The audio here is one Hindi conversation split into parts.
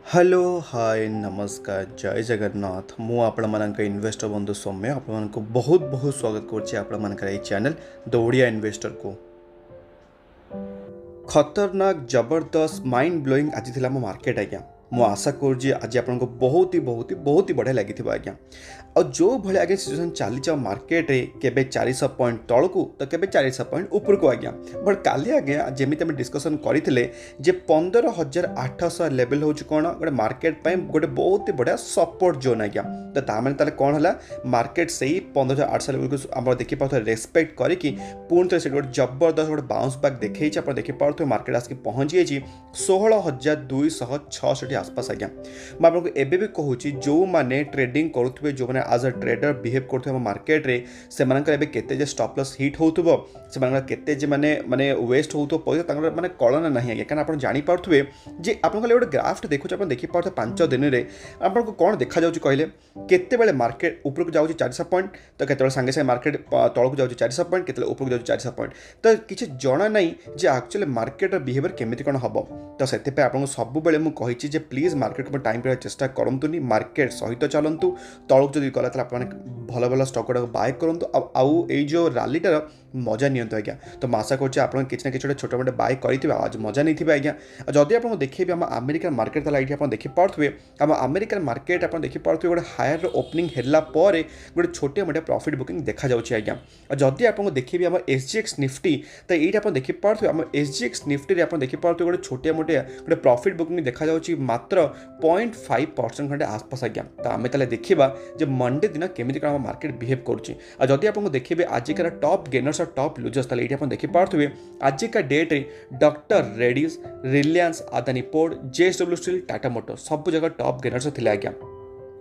हेलो हाय नमस्कार जय जगन्नाथ मु आपण मानक इन्वेस्टर बंधु सौम्य आपण बहुत बहुत स्वागत करछि आपण मानकर ए चैनल द ओडिया इन्वेस्टर को। खतरनाक जबरदस्त माइंड ब्लोइंग आज थिला मो मार्केट आज्ञा मु आशा करुँची आज आपको बहुत ही बढ़िया लगी आज्ञा और जो भाई आगे सिचुएसन चली मार्केट रे केबे 400 पॉइंट तलू तो केबे 400 पॉइंट ऊपर को आज्ञा बट काली आज्ञा जमी आम डिस्कसन करते 15,800 लेवल हूँ कौन गोटे मार्केट पे गोटे बहुत ही बढ़िया सपोर्ट जोन आज्ञा तो तामें कौन है मार्केट से ही 15,800 लेवल को आम देखिए रेस्पेक्ट करके पुणी थे गोटे जबरदस्त गोटे बाउंस बैक देखी आप देखिए मार्केट आसिक पहुँची 16,266 आसपास आज्ञा मुझे आपको एबे भी कहूँ जो मैंने ट्रेडिंग करुवे जो मैंने आज अ ट्रेडर बिहेव कर मार्केट रे से केते स्टॉप लॉस हिट होतुबो से केते माने माने वेस्ट होतो पैसा माने कलना नहीं आज्ञा कारण आप जानी पार्थुवे जे आपन खाली गोटे ग्राफ देखु आप देखि पार्थ 5 दिन रे आपन कौन देखा जाउची कहले केते बेले मार्केट ऊपर को जाउची 400 पॉइंट तो केते संगे संगे मार्केट तळ को जाउची 400 पॉइंट केते ऊपर को जाउची 400 पॉइंट तो किछि जणा नहीं जे एक्चुअली मार्केट बिहेवियर केमिति कोन हबो तो सेते पे आपन सब बेले मु कहिछि जे प्लीज मार्केट को टाइम पे चेष्टा करंतुनी मार्केट सहित चलंतु तळक जदि गला त आपन भल भल स्टॉक गुड़ा बाय करंतु आउ ए जो रैलीटार मजा नियंतु आज्ञा तो आशा करछि आपन किछि ना किछि छोट मोटे बाय करिथिबे आज मजा नहीं आज्ञा जदि आपन देखिबे हम अमेरिकन मार्केट तला एठी आपन देखि पार्थुवे हम अमेरिकन मार्केट आपन देखि पार्थुवे गोटे हायर ओपनिंग हेला पर गोटे छोटे मोटे प्रॉफिट बुकिंग देखा जाउछि आज्ञा जदि आपन देखिबे हम एसजीएक्स निफ्टी तो एठी आपन देखि पार्थुवे हम एसजीएक्स निफ्टी रे आपन देखि पार्थुवे गोटे छोटे मोटे गोटे प्रॉफिट बुकिंग देखा जाउछि मात्र 0.5% खंडे आसपास आज्ञा तो आमे तले देखिबा जे मंडे दिन केमिति का मार्केट बिहेव करुछि जदि आपन देखिबे आजिकार टॉप गेनर्स और टॉप लूजर्स तले एठी आपन देखि पार्थुवे आजिका डेट रे doctor Reddy's Reliance Adani port JSW steel Tata Motors सब जगह टॉप गेनर्स थिले आज्ञा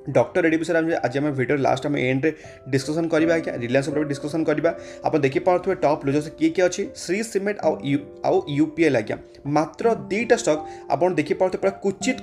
डॉक्टर रेड्डी विषय आज आम वीडियो लास्ट आम एंड डिस्कसन करवा आज्ञा रिलायंस डिस्कसन करवा आप देखि पार्थुवे टॉप लूजर्स किए अच्छी श्री सीमेंट आउ यूपीएल आज्ञा मात्र दुईटा स्टॉक आप देखि पार्थुवे पूरा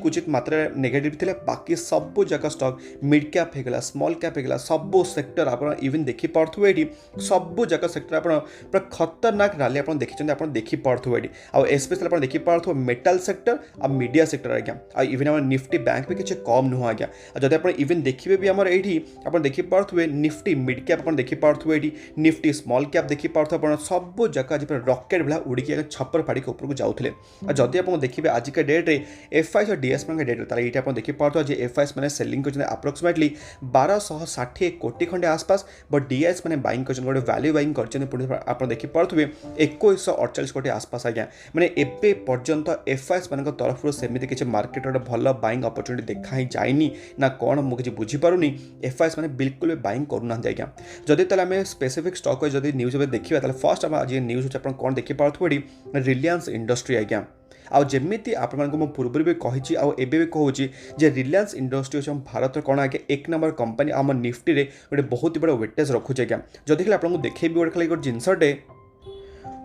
कुचित मात्रा नेगेटिव थे बाकी सब जगह स्टॉक मिड कैप होगा स्मॉल कैप होगा सब सेक्टर आप इवन देखि पार्थुवे ये सब जगह सेक्टर आप पूरा खतरनाक रैली आप देखी पार्थुवे ये आउ स्पेशल आप देखि पार्थुवे मेटल सेक्टर आ मीडिया सेक्टर आज्ञा आ इवन आम निफ्टी बैंक भी किसी कम नुह आज्ञा जब आप इवन देखिए भी आमर ये आप देखि पार्थुवे निफ्टी मिड कैप आप देखि पार्थुवे ये निफ्टी स्मॉल कैप देखि पार्थुवे आप सब जगह आज रॉकेट भाया उड़िकी छपर फाड़ी ऊपर को जाऊे जदि आप देखिए आजिका डेट रे एफआईएस और डीएस मान डेट ताले ये आप देखि पार्थुवे जे एफआईएस मैंने सेलिंग कर अप्रोक्सीमेटली 1260 कोटी खंडे आसपास बट डीएस मैंने बाइंग कर गोटे वैल्यू बाइंग कर आप देखि पार्थुवे 2148 कोटी आसपास आज्ञा मैंने एबे पर्यंत एफआईएस मान तरफ सेमती किसी मार्केट गोटे भल बाइंग अपॉर्चुनिटी देखा ही जाइनी ना कौन मुझे बुझीपारूनी एफआईएस मैंने बिल्कुल भी बाइंग करूना आज्ञा जदि ताले आम स्पेसिफिक स्टॉक वाइज जदि न्यूज देखा ताले फर्स्ट आम आज न्यूज आप कौन देखि पार्थुवे रिलायंस इंडस्ट्री आज्ञा आउ जमीती आपको पूर्व भी कही आबे भी कहूँ जे रिलायंस इंडस्ट्री हम भारत कौन आगे एक नंबर कंपनी आम निफ्टी रे गोटे बहुत बड़ा वेटेज रखुचे आज्ञा जदि खाली आपको देखेबी गोटे खाली गोटे जिनसटे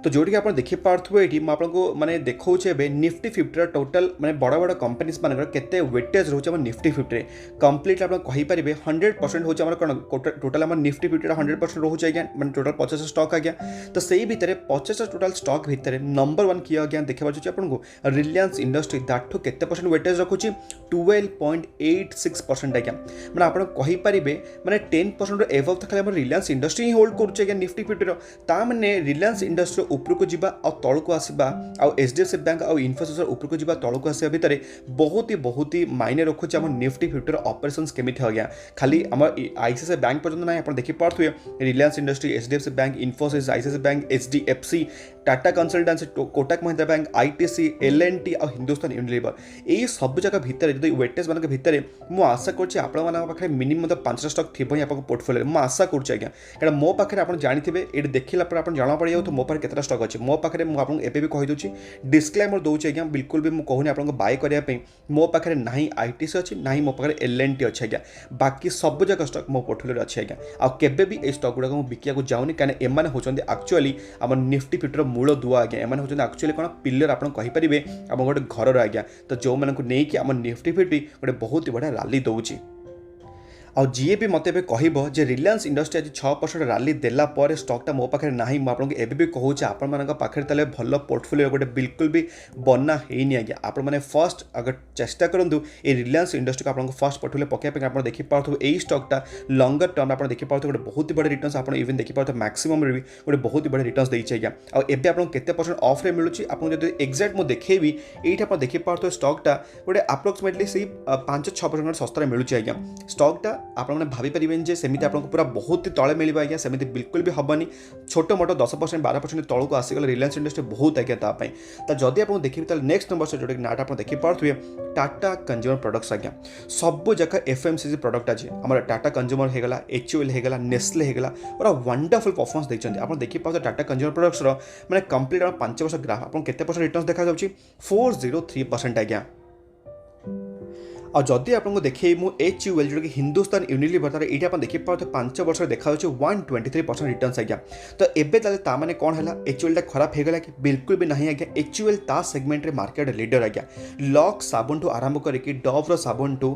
तो जोटी आप देखि पार्थुवे ये आपको माने देखौछे निफ्टी 50 टोटल माने बड़ा बड़ा कंपनीज मान केते वेटेज रोचे हम निफ्टी 50 कंप्लीट आप कहि परिबे 100% होचे हमर कोन टोटल हम निफ्टी 50 100% रोचे आज्ञा माने टोटल 50 स्टॉक आज्ञा तो सेही भितरे 50 टोटल स्टॉक भितरे नंबर 1 किया आज्ञा देखबा छै आपनको रिलायंस इंडस्ट्री दाठो केते परसेंट वेटेज रखुची 12.86% आज्ञा माने आपण कहि परिबे माने 10% एबव त खाली हम रिलायंस इंडस्ट्री ही होल्ड करूचे आज्ञा निफ्टी 50 ता माने रिलायंस इंडस्ट्री ऊपर को जीवा और तल को आसवा आउ एचडीएफसी बैंक और इन्फोसिस ऊपर को जीवा तल को आसवा भितर बहुत ही मायने रखुचे आम निफ्टी 50 ऑपरेशंस केमिति हो गया खाली आम आईसीआईसीआई बैंक पर्यंत ना आप देखि पार्थुवे Reliance industry HDFC bank Infosys ICICI bank HDFC Tata consultancy Kotak Mahindra bank ITC L and T और हिंदुस्तान यूनिलीवर ये सब जगह भितर जो वेटेज मान भितर मुझे आशा कर मिनिमम 5 स्टॉक थी आप पोर्टफोलियो मुझे आशा करुँच आज्ञा कारण मो पाखे आप जानते ये देखला आप जना पड़ जाऊ मो पाखे केतटा स्टॉक अच्छे मो पाखे मुझे एबे भी कहीदे डिस्क्लेमर दूसरी आज्ञा बिल्कुल भी मुझे कहूनी आपको बाय करने मो पाखे ना आईटीसी अच्छी ना मो पाखे एलएनटी अच्छे आज्ञा बाकी सब जगह स्टॉक मो पोर्टफोलियो अच्छे आज्ञा आबे भी ये स्टॉक गुड़ा बिका जाऊनी कहीं एम होती एक्चुअली आम निफ्टी 50 मूल दुआ आज्ञा एम होती एक्चुअली कौन पिलर आप कहींपारे आम गोटे घर आज्ञा तो जो मैंने नहीं आम निफ्टी 50 गोटे बहुत ही बढ़िया रैली दौर ଆଉ ଯିଏ ବି ମୋତେ ଏବେ କହିବ ଯେ ରିଲାଏନ୍ସ ଇଣ୍ଡଷ୍ଟ୍ରି ଆଜି 6% ରାଲି ଦେଲା ପରେ ଷ୍ଟକ୍ଟା ମୋ ପାଖରେ ନାହିଁ, ମୁଁ ଆପଣଙ୍କୁ ଏବେ ବି କହୁଛି ଆପଣମାନଙ୍କ ପାଖରେ ତାହେଲେ ଭଲ ପୋର୍ଟଫୋଲିଓ ଗୋଟେ ବିଲକୁଲ ବି ବନା ହେଇନି ଆଜ୍ଞା। ଆପଣମାନେ ଫର୍ଷ୍ଟ ଆଗ ଚେଷ୍ଟା କରନ୍ତୁ ଏ ରିଲାଏନ୍ସ ଇଣ୍ଡଷ୍ଟ୍ରିକୁ ଆପଣଙ୍କ ଫର୍ଷ୍ଟ ପୋର୍ଟଫୋଲିଓ ପକାଇବା ପାଇଁ। ଆପଣ ଦେଖିପାରୁଥିବେ ଏଇ ଷ୍ଟକ୍ଟା ଲଙ୍ଗର ଟର୍ମ ଆପଣ ଦେଖିପାରୁଥିବେ ଗୋଟେ ବହୁତ ବଡ଼ ରିଟର୍ଣ୍ସ, ଆପଣ ଇଭେନ୍ ଦେଖିପାରୁଥିବେ ମ୍ୟାକ୍ସିମମ୍ରେ ବି ଗୋଟେ ବହୁତ ବଡ଼ ରିଟର୍ଣ୍ସ ଦେଇଛି ଆଜ୍ଞା। ଆଉ ଏବେ ଆପଣଙ୍କୁ କେତେ ପରସେଣ୍ଟ ଅଫ୍ରେ ମିଳୁଛି ଆପଣଙ୍କୁ ଯଦି ଏକ୍ଜାକ୍ଟ ମୁଁ ଦେଖେଇବି, ଏଇଠି ଆପଣ ଦେଖିପାରୁଥିବେ ଷ୍ଟକ୍ଟା ଗୋଟେ ଆପ୍ରୋକ୍ସିମେଟଲି ସେଇ 5-6% ଶସ୍ତାରେ ମିଳୁଛି ଆଜ୍ଞା। ଷ୍ଟକ୍ଟା ଆପଣମାନେ ଭାବିପାରିବେନି ଯେ ସେମିତି ଆପଣଙ୍କୁ ପୁରା ବହୁତ ତଳେ ମିଳିବ ଆଜ୍ଞା, ସେମିତି ବିଲକୁଲ ବି ହେବନି। ଛୋଟ ମୋଟ 10% 12% ତଳକୁ ଆସିଗଲେ ରିଲାଏନ୍ସ ଇଣ୍ଡଷ୍ଟ୍ରି ବହୁତ ଆଜ୍ଞା ତା ପାଇଁ। ତ ଯଦି ଆପଣ ଦେଖିବେ ତାହେଲେ ନେକ୍ସଟ ନମ୍ବର ଯେଉଁଟାକି ନାଁଟା ଆପଣ ଦେଖିପାରୁଥିବେ ଟାଟା କନଜ୍ୟୁମର ପ୍ରଡକ୍ଟସ୍ ଆଜ୍ଞା। ସବୁ ଯାକ ଏଫଏମସିଜି ପ୍ରଡକ୍ଟ ଅଛି ଆମର ଟାଟା କନଜ୍ୟୁମର ହେଇଗଲା, HUL ହେଇଗଲା, ନେସ୍ଲେ ହେଇଗଲା, ପୁରା ୱାଣ୍ଡରଫୁଲ୍ ପରଫର୍ମାନ୍ସ ଦେଇଛନ୍ତି। ଆପଣ ଦେଖିପାରୁଥିବେ ଟାଟା କନଜ୍ୟୁମର ପ୍ରଡକ୍ଟସର ମାନେ କମ୍ପ୍ଲିଟ୍ ଆମର 5 ବର୍ଷ ଗ୍ରାଫ ଆପଣ କେତେ ପରସେଣ୍ଟ ରିଟର୍ଣ୍ସ ଦେଖାଯାଉଛି 403% ଆଜ୍ଞା। ଆଉ ଯଦି ଆପଣଙ୍କୁ ଦେଖେଇ ମୁଁ HUL ଯେଉଁଟାକି ହିନ୍ଦୁସ୍ତାନ ୟୁନିଲିଭର ତାର ଏଇଠି ଆପଣ ଦେଖିପାରୁଥିବେ 5 ବର୍ଷରେ ଦେଖାଯାଉଛି 123% ରିଟର୍ଣ୍ସ ଆଜ୍ଞା। ତ ଏବେ ତାହେଲେ ତା ମାନେ କ'ଣ ହେଲା, HULଟା ଖରାପ ହେଇଗଲା କି? ବିଲକୁଲ ବି ନାହିଁ ଆଜ୍ଞା। HUL ତା ସେଗମେଣ୍ଟରେ ମାର୍କେଟ ଲିଡର ଆଜ୍ଞା। ଲକ୍ ସାବୁନଠୁ ଆରମ୍ଭ କରିକି ଡଭ୍ର ସାବୁନଠୁ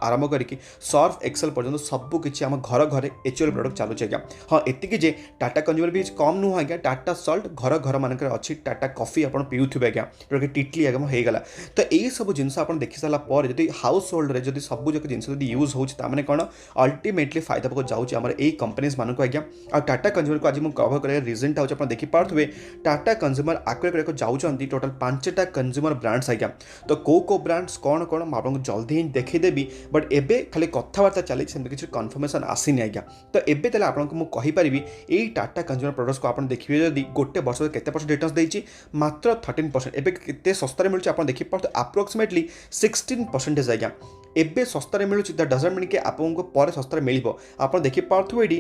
ଆରମ୍ଭ କରିକି ସର୍ଫ ଏକ୍ସେଲ ପର୍ଯ୍ୟନ୍ତ ସବୁ କିଛି ଆମ ଘର ଘରେ HUL ପ୍ରଡକ୍ଟ ଚାଲୁଛି ଆଜ୍ଞା। ହଁ ଏତିକି ଯେ ଟାଟା କନଜ୍ୟୁମର ବି କମ୍ ନୁହଁ ଆଜ୍ଞା। ଟାଟା ସଲ୍ଟ ଘର ଘର ମାନଙ୍କରେ ଅଛି, ଟାଟା କଫି ଆପଣ ପିଉଥିବେ ଆଜ୍ଞା, ଯେଉଁଟାକି ଟିଟଲି ଆଜ୍ଞା ହେଇଗଲା। ତ ଏଇସବୁ ଜିନିଷ ଆପଣ ଦେଖି ସାରିଲା ପରେ ଯଦି ହାଉସ୍ ହୋଲ୍ଡରେ ଯଦି ସବୁ ଯାକ ଜିନିଷ ଯଦି ୟୁଜ୍ ହେଉଛି ତାମାନେ କ'ଣ ଅଲ୍ଟିମେଟଲି ଫାଇଦା ପାଖକୁ ଯାଉଛି ଆମର ଏଇ କମ୍ପାନିଜ୍ ମାନଙ୍କୁ ଆଜ୍ଞା। ଆଉ ଟାଟା କନଜ୍ୟୁମରକୁ ଆଜି ମୁଁ କଭର କରିବାର ରିଜନଟା ହେଉଛି ଆପଣ ଦେଖିପାରୁଥିବେ ଟାଟା କନଜ୍ୟୁମର ଆକ୍ୱାର କରିବାକୁ ଯାଉଛନ୍ତି ଟୋଟାଲ 5ଟା କନଜ୍ୟୁମର ବ୍ରାଣ୍ଡସ୍ ଆଜ୍ଞା। ତ କେଉଁ ବ୍ରାଣ୍ଡସ୍ କ'ଣ କ'ଣ ମୁଁ ଆପଣଙ୍କୁ ଜଲ୍ଦି ହିଁ ଦେଖେଇଦେବି, ବଟ୍ ଏବେ ଖାଲି କଥାବାର୍ତ୍ତା ଚାଲିଛି, ସେମିତି କିଛି କନଫର୍ମେସନ୍ ଆସିନି ଆଜ୍ଞା। ତ ଏବେ ତାହେଲେ ଆପଣଙ୍କୁ ମୁଁ କହିପାରିବି ଏଇ ଟାଟା କନଜ୍ୟୁମର ପ୍ରଡକ୍ଟସକୁ ଆପଣ ଦେଖିବେ ଯଦି ଗୋଟେ ବର୍ଷରେ କେତେ ପରସେଣ୍ଟ ରିଟର୍ଣ୍ସ ଦେଇଛି, ମାତ୍ର 13%। ଏବେ କେତେ ଶସ୍ତାରେ ମିଳୁଛି ଆପଣ ଦେଖିପାରୁଥିବେ ଆପ୍ରୋକ୍ସିମେଟଲି 16% ଆଜ୍ଞା। ଏବେ ଶସ୍ତାରେ ମିଳୁଛି, ଦ ଡଜଣ୍ଟ ମିନ୍ କି ଆପଣଙ୍କୁ ପରେ ଶସ୍ତାରେ ମିଳିବ। ଆପଣ ଦେଖିପାରୁଥିବେ ଏଇଠି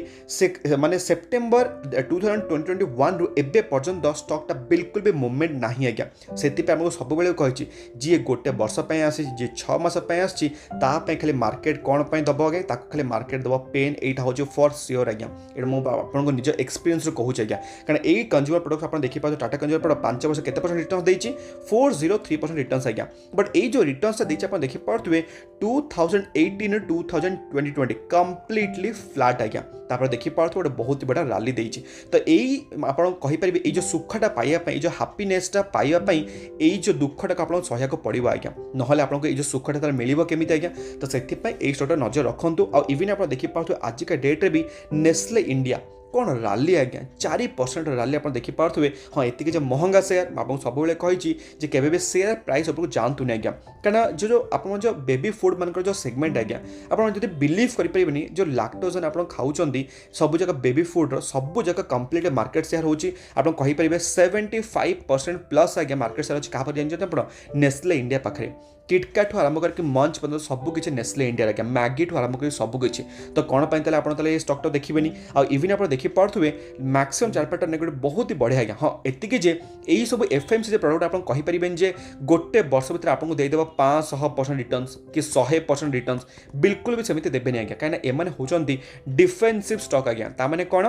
ମାନେ ସେପ୍ଟେମ୍ବର 2021ରୁ ଏବେ ପର୍ଯ୍ୟନ୍ତ ଷ୍ଟକ୍ଟା ବିଲକୁଲ ବି ମୁଭମେଣ୍ଟ ନାହିଁ ଆଜ୍ଞା। ସେଥିପାଇଁ ଆମକୁ ସବୁବେଳେ କହିଛି ଯିଏ ଗୋଟେ ବର୍ଷ ପାଇଁ ଆସିଛି, ଯିଏ 6 ମାସ ପାଇଁ ଆସିଛି, ତା ପାଇଁ ଖାଲି ମାର୍କେଟ କ'ଣ ପାଇଁ ଦେବ ଆଜ୍ଞା, ତାକୁ ଖାଲି ମାର୍କେଟ ଦେବ ପେନ୍। ଏଇଟା ହେଉଛି ଫର୍ ସିଓର ଆଜ୍ଞା। ଏଇଟା ମୁଁ ଆପଣଙ୍କ ନିଜ ଏକ୍ସପିରିଏନ୍ସରୁ କହୁଛି ଆଜ୍ଞା। କାରଣ ଏଇ କନଜ୍ୟୁମର ପ୍ରଡକ୍ଟ ଆପଣ ଦେଖିପାରୁଥିବେ ଟାଟା କନଜ୍ୟୁମର ପ୍ରଡକ୍ଟ 5 ବର୍ଷ କେତେ ପରସେଣ୍ଟ ରିଟର୍ଣ୍ସ ଦେଇଛି 403% ରିଟର୍ଣ୍ସ ଆଜ୍ଞା। ବଟ୍ ଏଇ ଯେଉଁ ରିଟର୍ଣ୍ସଟା ଦେଇଛି ଆପଣ ଦେଖିପାରୁଥିବେ 2018 2020 କମ୍ପ୍ଲିଟଲି ଫ୍ଲାଟ୍ ଆଜ୍ଞା। ତାପରେ ଦେଖିପାରୁଥିବେ ଗୋଟେ ବହୁତ ବଡ଼ ରାଲି ଦେଇଛି। ତ ଏଇ ଆପଣ କହିପାରିବେ ଏଇ ଯେଉଁ ସୁଖଟା ପାଇବା ପାଇଁ, ଏଇ ଯେଉଁ ହାପିନେସଟା ପାଇବା ପାଇଁ ଏଇ ଯେଉଁ ଦୁଃଖଟାକୁ ଆପଣଙ୍କୁ ସହିବାକୁ ପଡ଼ିବ ଆଜ୍ଞା। ନହେଲେ ଆପଣଙ୍କୁ ଏଇ ଯେଉଁ ସୁଖଟା ତାର ମିଳିବ କେମିତି ଆଜ୍ଞା? ତ ସେଥିପାଇଁ ଏଇ ଷ୍ଟକଟା ନଜର ରଖନ୍ତୁ। ଆଉ ଇଭିନ୍ ଆପଣ ଦେଖିପାରୁଥିବେ ଆଜିକା ଡେଟ୍ରେ ବି ନେସ୍ଲେ ଇଣ୍ଡିଆ କ'ଣ ରାଲି ଆଜ୍ଞା, 4% ରାଲି ଆପଣ ଦେଖିପାରୁଥିବେ। ହଁ ଏତିକି ଯେ ମହଙ୍ଗା ସେୟାର, ମୁଁ ଆପଣଙ୍କୁ ସବୁବେଳେ କହିଛି ଯେ କେବେ ବି ସେୟାର ପ୍ରାଇସ୍ ଉପରକୁ ଯାଆନ୍ତୁନି ଆଜ୍ଞା। କାରଣ ଯେଉଁ ଆପଣଙ୍କ ଯେଉଁ ବେବି ଫୁଡ୍ ମାନଙ୍କର ଯେଉଁ ସେଗମେଣ୍ଟ ଆଜ୍ଞା, ଆପଣ ଯଦି ବିଲିଭ୍ କରିପାରିବେନି ଯେଉଁ ଲାକ୍ଟୋଜନ୍ ଆପଣ ଖାଉଛନ୍ତି ସବୁ ଯାକ ବେବି ଫୁଡ୍ର ସବୁ ଯାକ କମ୍ପ୍ଲିଟ୍ ମାର୍କେଟ ସେୟାର ହେଉଛି ଆପଣ କହିପାରିବେ 75% ପ୍ଲସ୍ ଆଜ୍ଞା ମାର୍କେଟ ସେୟାର ଅଛି। କାହାପରେ ଜାଣିଛନ୍ତି ଆପଣ? ନେସ୍ଲେ ଇଣ୍ଡିଆ ପାଖରେ। କିଟକାଠୁ ଆରମ୍ଭ କରିକି ମଞ୍ଚ ପର୍ଯ୍ୟନ୍ତ ସବୁକିଛି ନେସ୍ଲେ ଇଣ୍ଡିଆର ଆଜ୍ଞା, ମ୍ୟାଗିଠୁ ଆରମ୍ଭ କରି ସବୁକିଛି। ତ କ'ଣ ପାଇଁ ତାହେଲେ ଆପଣ ତାହେଲେ ଏ ଷ୍ଟକ୍ଟା ଦେଖିବେନି? ଆଉ ଇଭିନ୍ ଆପଣ ଦେଖିପାରୁଥିବେ ମ୍ୟାକ୍ସିମମ୍ 4 ନେଗେଟିଭ୍ ବହୁତ ହି ବଢ଼ିଆ ଆଜ୍ଞା। ହଁ ଏତିକି ଯେ ଏଇସବୁ ଏଫଏମସିଜି ପ୍ରଡକ୍ଟ ଆପଣ କହିପାରିବେନି ଯେ ଗୋଟେ ବର୍ଷ ଭିତରେ ଆପଣଙ୍କୁ ଦେଇଦେବ 500% ରିଟର୍ଣ୍ସ କି 100% ରିଟର୍ଣ୍ସ, ବିଲକୁଲ ବି ସେମିତି ଦେବେନି ଆଜ୍ଞା। କାହିଁକିନା ଏମାନେ ହେଉଛନ୍ତି ଡିଫେନ୍ସିଭ୍ ଷ୍ଟକ୍ ଆଜ୍ଞା। ତାମାନେ କ'ଣ,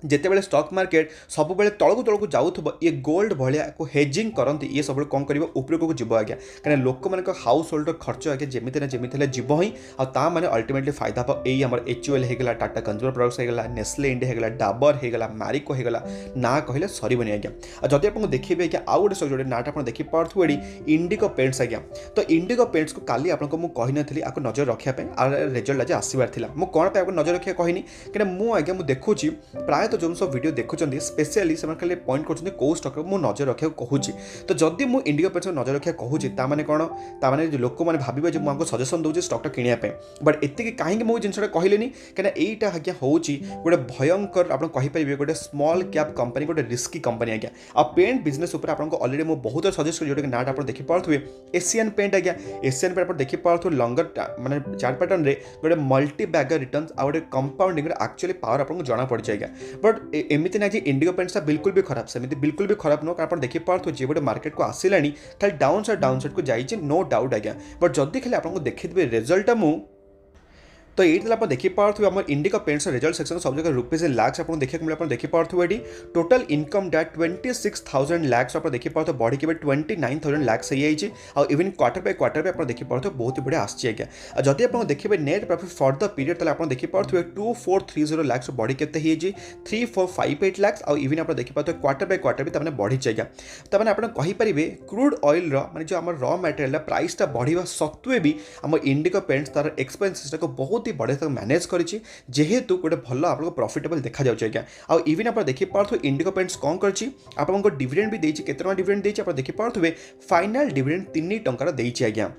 ଯେତେବେଳେ ଷ୍ଟକ୍ ମାର୍କେଟ ସବୁବେଳେ ତଳକୁ ତଳକୁ ଯାଉଥିବ, ଇଏ ଗୋଲ୍ଡ ଭଳିଆ ୟାକୁ ହେଜିଂ କରନ୍ତି, ଇଏ ସବୁବେଳେ କ'ଣ କରିବ ଉପରକୁ ଯିବ ଆଜ୍ଞା। କାହିଁକିନା ଲୋକମାନଙ୍କ ହାଉସ୍ ହୋଲ୍ଡର ଖର୍ଚ୍ଚ ଆଜ୍ଞା ଯେମିତି ନା ଯେମିତି ହେଲେ ଯିବ ହିଁ। ଆଉ ତା ମାନେ ଅଲ୍ଟିମେଟଲି ଫାଇଦା ହେବ ଏଇ ଆମର HUL ହେଇଗଲା, ଟାଟା କନଜ୍ୟୁମର ପ୍ରଡକ୍ଟସ୍ ହେଇଗଲା, ନେସ୍ଲେ ଇଣ୍ଡିଆ ହେଇଗଲା, ଡାବର ହେଇଗଲା, ମ୍ୟାରିକୋ ହେଇଗଲା, ନା କହିଲେ ସରିବନି ଆଜ୍ଞା। ଆଉ ଯଦି ଆପଣଙ୍କୁ ଦେଖିବେ ଆଜ୍ଞା ଆଉ ଗୋଟେ ଷ୍ଟକ୍ ଯୋଉଟା ନାଁଟା ଆପଣ ଦେଖିପାରୁଥିବେ ଏଠି ଇଣ୍ଡିଗୋ ପେଣ୍ଟସ୍ ଆଜ୍ଞା। ତ ଇଣ୍ଡିଗୋ ପେଣ୍ଟସ୍କୁ କାଲି ଆପଣଙ୍କୁ ମୁଁ କହିନଥିଲି ଆକୁ ନଜର ରଖିବା ପାଇଁ, ଆଉ ରେଜଲ୍ଟ ଆଜି ଆସିବାର ଥିଲା। ମୁଁ କ'ଣ ପାଇଁ ଆକୁ ନଜର ରଖିବା କହିନି, କାହିଁକିନା ମୁଁ ଆଜ୍ଞା ମୁଁ ଦେଖୁଛି ପ୍ରାୟତଃ ଯେଉଁ ସବୁ ଭିଡ଼ିଓ ଦେଖୁଛନ୍ତି ସ୍ପେଶିଆଲି ସେମାନେ ଖାଲି ପଏଣ୍ଟ କରୁଛନ୍ତି କେଉଁ ଷ୍ଟକ୍ରେ ମୁଁ ନଜର ରଖିବାକୁ କହୁଛି। ତ ଯଦି ମୁଁ ଇଣ୍ଡିଗୋ ପେଣ୍ଟସ୍କୁ ନଜର ରଖିବାକୁ କହୁଛି ତାମାନେ କ'ଣ, ତାମାନେ ଲୋକମାନେ ଭାବିବେ ଯେ ମୁଁ ଆମକୁ ସଜେସନ୍ ଦେଉଛି ଷ୍ଟକ୍ଟା କିଣିବା ପାଇଁ। ବଟ୍ ଏତିକି କାହିଁକି ମୁଁ ଜିନିଷଟା କହିଲେନି, କାହିଁକିନା ଏଇଟା ଆଜ୍ଞା ହେଉଛି ଗୋଟେ ଭୟଙ୍କର ଆପଣ କହିପାରିବେ ଗୋଟେ ସ୍ମଲ୍ କ୍ୟାପ୍ କମ୍ପାନୀ, ଗୋଟେ ରିସ୍କି କମ୍ପାନୀ ଆଜ୍ଞା। ଆଉ ପେଣ୍ଟ ବିଜନେସ୍ ଉପରେ ଆପଣଙ୍କୁ ଅଲରେଡ଼ି ମୁଁ ବହୁତ ସଜେଷ୍ଟ କରି ଯେଉଁଟାକି ନାଁଟା ଆପଣ ଦେଖିପାରୁଥିବେ ଏସିଆନ୍ ପେଣ୍ଟ ଆଜ୍ଞା। ଏସିଆନ୍ ପେଣ୍ଟ ଆପଣ ଦେଖିପାରୁଥିବେ ଲଙ୍ଗର ମାନେ ଚାର୍ଟ ପ୍ୟାଟର୍ନରେ ଗୋଟେ ମଲ୍ଟି ବ୍ୟାଗର ରିଟର୍ଣ୍ସ ଆଉ ଗୋଟେ କମ୍ପାଉଣ୍ଡିଂର ଆକ୍ଚୁଆଲି ପାୱାର ଆପଣଙ୍କୁ ଜଣାପଡ଼ିଛି ଆଜ୍ଞା। ବଟ୍ ଏମିତି ନାହିଁ ଯେ ଇଣ୍ଡିଗୋ ପେଣ୍ଟସ୍ଟା ବିଲକୁଲ ବି ଖରାପ, ସେମିତି ବିଲକୁଲ ବି ଖରାପ ନୁହଁ। କାରଣ ଆପଣ ଦେଖିପାରୁଥିବେ ଯେ ଗୋଟେ ମାର୍କେଟକୁ ଆସିଲାଣି ଖାଲି ଡାଉନ୍ ସାଇଡ଼୍କୁ ଯାଇଛି, ନୋ ଡାଉଟ୍ ଆଜ୍ଞା। ବଟ୍ ଯଦି ଖାଲି ଆପଣଙ୍କୁ ଦେଖିଥିବେ ରେଜଲ୍ଟଟା ମୁଁ, ତ तो ये आप देखिपे आम इंडिका पेंट्स रिजल्ट सेक्शन सब जगह रुपीज इन लाक्स आपको देखा मिले देखिपे टोटल इनकम डेट 26,000 लाक्स आप देखिपे बढ़ी 29,000 लाक्स हो इवन क्वार्टर बाय क्वार्टर भी आप देखिपे बहुत ही बढ़िया आगे जदि आप देखिए net profit for the period आप देखिपे 2430 लाक्स बढ़ी के 3458 लाक्स और इवन आप देखिपे क्वार्टर बाय क्वार्टर भी तमें बढ़ी आज्ञा तमें आप कहींपारे क्रूड ऑयल माने जो आम रॉ मटेरियल प्राइसटा बढ़िया सत्वे भी आम इंडिका पेंट्स तार एक्सपेंसेस को बहुत ही बढ़िया मैनेज करेछि जेहेतु गोटे भल आपको प्रॉफिटेबल देखा जाउछ आज्ञा आ इवन आप देखिपे इंडिका पेंट्स कौन करछि आपको डिविडेंड भी देछि केते टका डिविडेंड देछि आप देखिपे फाइनल डिविडेंड 3 टंकार देछि आज्ञा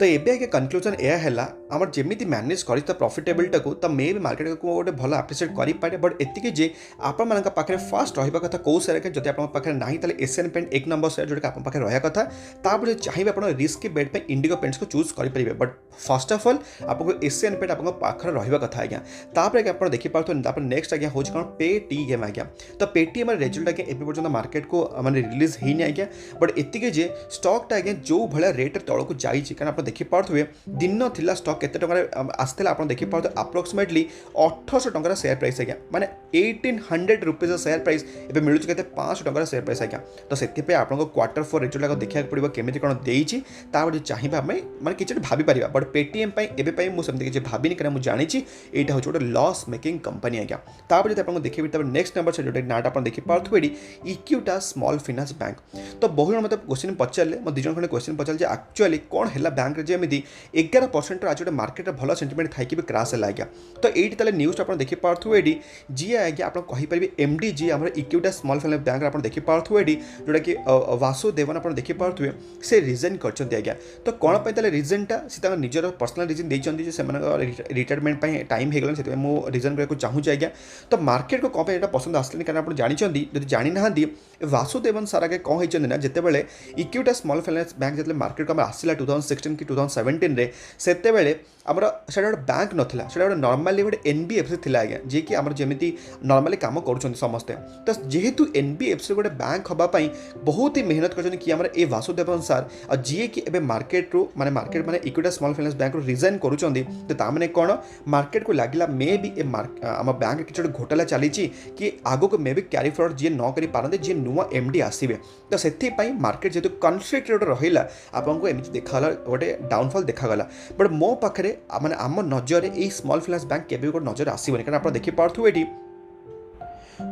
तो एबे आगे कनक्लूजन यह है आमर जमी मैनेज कर प्रॉफिटेबिलिटी को तो मे भी मार्केट को गोटे भल आप्रिशिएट करें बट एति जे आपण पाखे फास्ट रहा कथा कौ सेयर जब आप पाखे ना तो एशियन पेंट 1 नंबर सेयर जोटा आप पाखे रहा कथा तापर चाहिए आप रिस्की बेट पे इंडिगो पेंट्स को चूज करेंगे बट फर्स्ट ऑफ ऑल आपको एशियन पेंट आप पाखे रहा कथा आज्ञा तापर आप देखिपे नेक्स्ट आज्ञा हूँ कौन पेटीएम आज्ञा तो पेटीएम रेजल्ट आज्ञा एवं पर्यटन मार्केट को माने रिलीज होनी आज्ञा बट एति जे स्टॉकटा आज्ञा जो भाया रेट तौक को जाइए कारण आप देखिपे दिन थिला स्टॉक केते टंका आसला आप देखिपे अप्रोक्सीमेटली 1800 टंकार शेयर प्राइस आज्ञा माने 1800 रुपीज शेयर प्राइस एबे मिलुछ केते 500 टंकार शेयर प्राइस आज्ञा तो सेति आपको क्वार्टर फोर रिजल्ट देखा पड़ो केमी कौन देती तापर चाहिए आम माने किसी भाभी पार बट पेटीएम एवं मुझे किसी भाविनी कहीं मुझे जानी यहाँ हूँ गोटे लॉस मेकिंग कंपनी आज्ञा तापर जब आपको देखिए नेक्स्ट नंबर से जो नाटा आप देखिपे इक्विटा स्मॉल फाइनेंस बैंक तो बहुत जन मतलब क्वेश्चन पचारे मैं 2 जन खंडे क्वेश्चन पचारे एक्चुअली कौन है बैंक जमी 11% आज गोटे मार्केट भल सेंटिमेंट थी भी क्राश है आज्ञा तो ये न्यूज आप देखिपे जी आज्ञा आप कहींपारे एमडी जी आम इक्विटा स्मॉल फाइनेंस बैंक आप देखिपे जोटा कि वासुदेवन आप देखिपे से रिजन कर आज्ञा तो कौन पर रिजनटा से निजर पर्सनल रिजन देते से रिटायरमेंट टाइम हो गला मुझे रिजन को चाहूँगी आज्ञा तो मार्केट को कौन यहाँ पसंद आसली कारण आप जानते जब जानी ना वासुदेवन सार आगे कौन होती ना जितेबाला इक्विटा स्मॉल फाइनेंस बैंक जो मार्केट को आसला 2016 कि 2017 से आमर से गोटे बैंक नाला से गोटे नॉर्मली गोटे एनबीएफसी थी आज्ञा जी कि आम जमी नॉर्मली काम कर समस्ते तो जेहेतु एनबीएफसी गोटे बैंक हाँपाई बहुत ही मेहनत कर कि आम ए वासुदेवन सार और जी कि एवं मार्केट रू माने मार्केट माने Equitas small finance bank resign करुँच तो ताने कौन मार्केट को लगे मे भी आम बैंक किसी गोटे घोटाला चली कि आगो को मे भी क्यारी फॉरवर्ड जी न करें जी नुआ एमडी आसवे तो से मार्केट जेहतु कन्फ्लिक्ट रहा आपको एमती देखा गोटे डाउनफॉल देखा बट मो पाखे माने आम नजर ये स्मॉल फाइनेंस बैंक केबे गोटे नजर आसबनी कारण आप देखिपे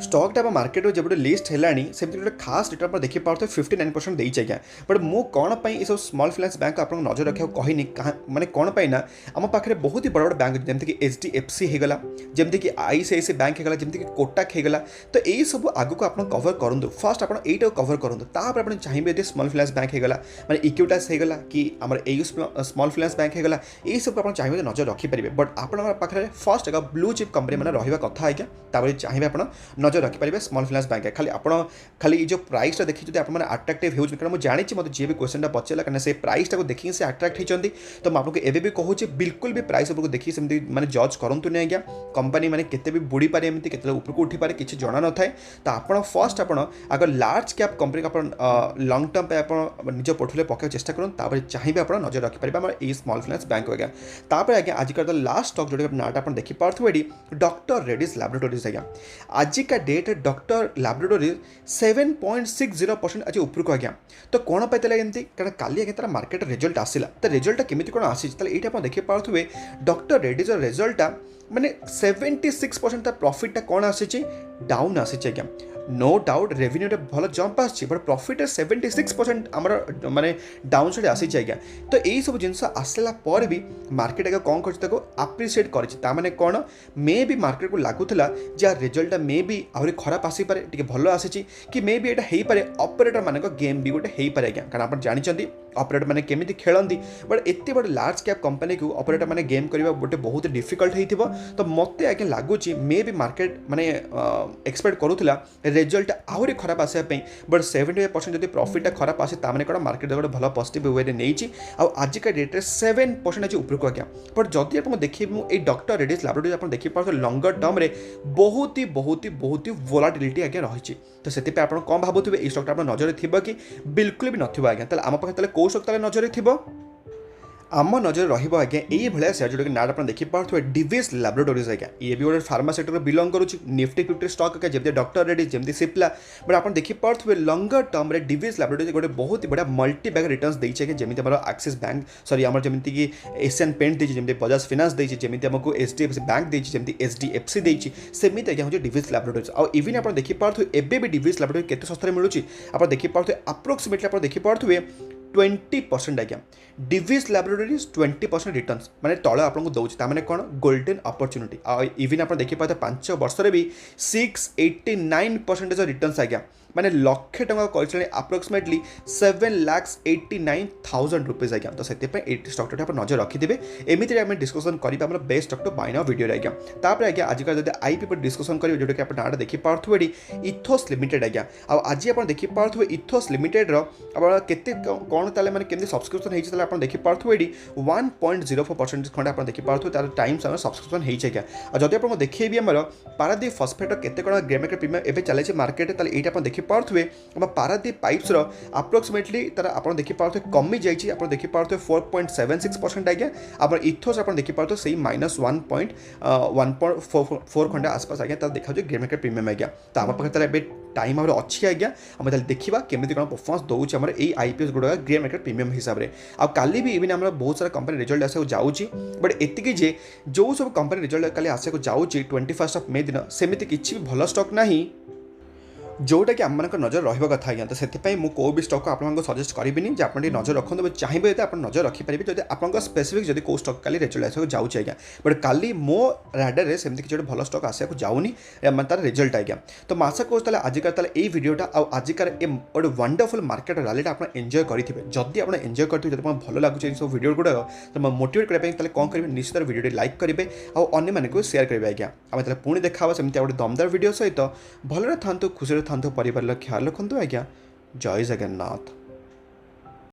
स्टॉकटा आम मार्केट जब लिस्ट है सेमती गोटे खास रिटर्न पर देखिपे 59% देती आज्ञा बट मु कौन ये सब स्मॉल फाइनेंस बैंक आप नजर रखा कहनी माने कौन ना आम पाखे बहुत ही बड़ बड़ बैंक जमीक एचडीएफसी होगला जमीक आईसीआईसीआई बैंक होगला जमीक कोटाक होगला तो यही सब आगक आप कवर करूँ फर्स्ट आप यहीटा कवर करूँ तापर आप चाहिए यदि स्मॉल फाइनेंस बैंक होगला माने इक्विटास होगला कि आम ए स्मॉल फाइनेंस बैंक होगला यही सब आप चाहिए नजर रखिपारे बट आप पाखे फर्स्ट आगे ब्लू चिप कंपनी मैंने रहा कथा आज्ञा तापर चाहिए आप नजर रखिपारे स्मॉल फाइनेंस बैंक खाली आप खाली जो प्राइसटा देखिए जब आप अट्राक्टिव हो कारण मुझे जानी मतलब जी भी क्वेश्चन पचारा कारण से प्राइसटा को देखिए से अट्राक्ट होती तो मैं आपको एवं भी कहूँ बिल्कुल भी प्राइस उपको देखिए सेमती मैंने जज करूँ नहीं आज्ञा कंपनी मैंने केते भी बुड़ी पारे एमती केते उपरको उठी पारे किसी जना न थाए तो आप फर्स्ट आप अगर लार्ज कैप कंपनी आप लंग टर्म पे आप निज पोर्टफोलियो पकाई चेष्टा करूँ चाहिए आप नजर रखिपारे आम ये स्मॉल फाइनेंस बैंक आज्ञा तापर आज्ञा आजिका लास्ट स्टॉक जो नाटा आप देखिपे डॉक्टर रेड्डीज लैबोरेटरीज आज्ञा आजिका डेट डॉक्टर लैबोरेटरीज 7.60% आज उपरको आज्ञा तो कौन पाई एमती कारण काली आगे तार मार्केट रिजल्ट आसला तो रिजल्ट केमी कौन आसी ये आप देखिपे डॉक्टर रेड्डीज रिजल्टा माने 76% तार प्रॉफिटा कौन आसी डाउन आसी आज्ञा नो डाउट रेवेन्यू भल जंप आसी बट प्रॉफिट 76% आमर माने डाउन साइड आसी आज्ञा तो यही सब जिन आसला पर भी मार्केट आगे कौन कर आप्रिशिएट कर कौन मे भी मार्केट को लगुला जे रिजल्ट मे भी आहरी खराब आसीपे टी भल आसी कि मे भी यहाँ हो पारे ऑपरेटर मान गेम भी गोटे हो पारे आज्ञा कारण आप जानते ऑपरेटर मैंने केमी खेलती बट एत बड़ लार्ज कैप कंपनी को ऑपरेटर मैंने गेम करवा गोटे बहुत डिफिकल्ट हो तो मत आज्ञा लगुच मे भी मार्केट माने एक्सपेक्ट करूला रिजल्ट आहरी खराब आसापी बट 75% जब प्रॉफिटा खराब आसे ताने कौन मार्केट गोटे भल पॉजिटिव वे नहीं आजिका डेट्रे 7% आज उपरको आज्ञा बट जदि आप देखिए डॉक्टर रेड्डीज लैबोरेटरीज आप देखिए लंगर टर्म रे बहुत ही वोलाटिलिटी आज्ञा रही तो से आप कौन भावुवे ये स्टॉकटा आप नजर थी कि बिल्कुल भी नथिबा आज्ञा आम पाखे कौ स्टॉक नजर थी आम नजर रहा आज्ञा ये सेयार जोटा कि नाट आप देखिपे डिविस लैबोरेटरीज आज्ञा ये भी गोटे फार्मा सेक्टर बिलंग करुच्ची निफ्टी 50 स्टॉक आज्ञा जमी डॉक्टर रेड्डी जमी सिप्ला बट आप देखिपे लंगर टर्म रे डिविस लैबोरेटरीज गोटे बहुत ही बढ़िया मल्टी बैग रिटर्न्स देती है जमी आक्सिस बैंक सॉरी आम जमीक एशियन पेंट देती जमी बजाज फाइनेंस देती जमी आमको एचडीएफसी बैंक देती जमी एचडीएफसी देती सेमती आज्ञा हूँ डिविस लैबोरेटरीज आउ इवन आप देखिपे एबे भी डिविस लैबोरेटरी केते सस्ता मिलूँ आप देखिपे अप्रोक्सीमेटली आप देखिपे 20% आज्ञा डिविस लैबोरेटरीज 20% रिटर्न्स माने तले आपको दूसरी मैंने कौन गोल्डन अपॉर्चुनिटी इवन आप देखिए 5 वर्ष भी 689% रिटर्न्स आज्ञा माने लक्षे टंका कर अप्रोक्सीमेटली 7,89,000 रुपीज आज्ञा तो से स्टॉक आप नजर रखिथे एमती आम डिस्कसन कर best stock buy now video आज्ञा तापर आज्ञा आज जब आईपी पर डिस्कसन करेंगे जोटा कि आप नाटा देखिपे इथोस लिमिटेड आज्ञा आज आप देखिपे इथोस लिमिटेड केते कौन ताले माने केमती सब्सक्रिप्शन होती आप देखिपे 1.04% खंडे आप देखिपे तार टाइम समय सब्सक्रिप्शन होती आज्ञा जब आप देखिए आमर पारादीप फॉस्फेट केते कौन ग्रे मार्केट प्रीमियम एवं चलती मार्केट ये आप देखिपे पारादीप पाइप्स अप्रोक्सीमेटली तार आप देखिपे कमी जाइए आप देखिपे 4.76% आज्ञा आप इथोस आप देखिपे से -1.4 खंडे आसपास आज्ञा तार देखा ग्रे मार्केट प्रीमियम आज्ञा तो आम पाखे टाइम आम अच्छी आज्ञा आम देखा केमी कौन परफॉर्मेंस दूसरे आम ये आईपीएस गुड़ा ग्रे मार्केट प्रीमियम हिसाब से आ काली भी इवन आम बहुत सारा कंपनी रिजल्ट आसा जाऊँगी बट एतिकी जे जो सब कंपनी रिजल्ट काली आसा जाऊँगी 21 मे दिन सेमती किसी भी भल स्टॉक नहीं जोटा कि आम नजर रहा कथा आज्ञा तो से मुझे भी स्टॉक को आपको सजेस्ट करी कि आप नजर रखते चाहिए आप नजर रखिपारे जब आप स्पेसिफिक जब कौ स्टॉक का रिजल्ट आसा जाऊँगी आज्ञा बट काली मो राडार में सेमती किसी भल स्टॉक आसा जाऊनी तार रिजल्ट आज्ञा तो आशा करूँ आजिकार ये भिडियोटा आजिकार गोटे वंडरफुल मार्केट रैलीटा आप एंजय करेंगे जदि आप एंजय करेंगे जब भल लगुच सब भिडियो गुड़ाक तो मोटिवेट करने कौन करेंगे निश्चित भिडियो लाइक करेंगे आने सेयार करेंगे आज्ञा आम पुणी देखा सेमती गोटे दमदार भिडियो सहित भलरे था खुशी था परिवार ख्याल रखु आज्ञा जय जगन्नाथ।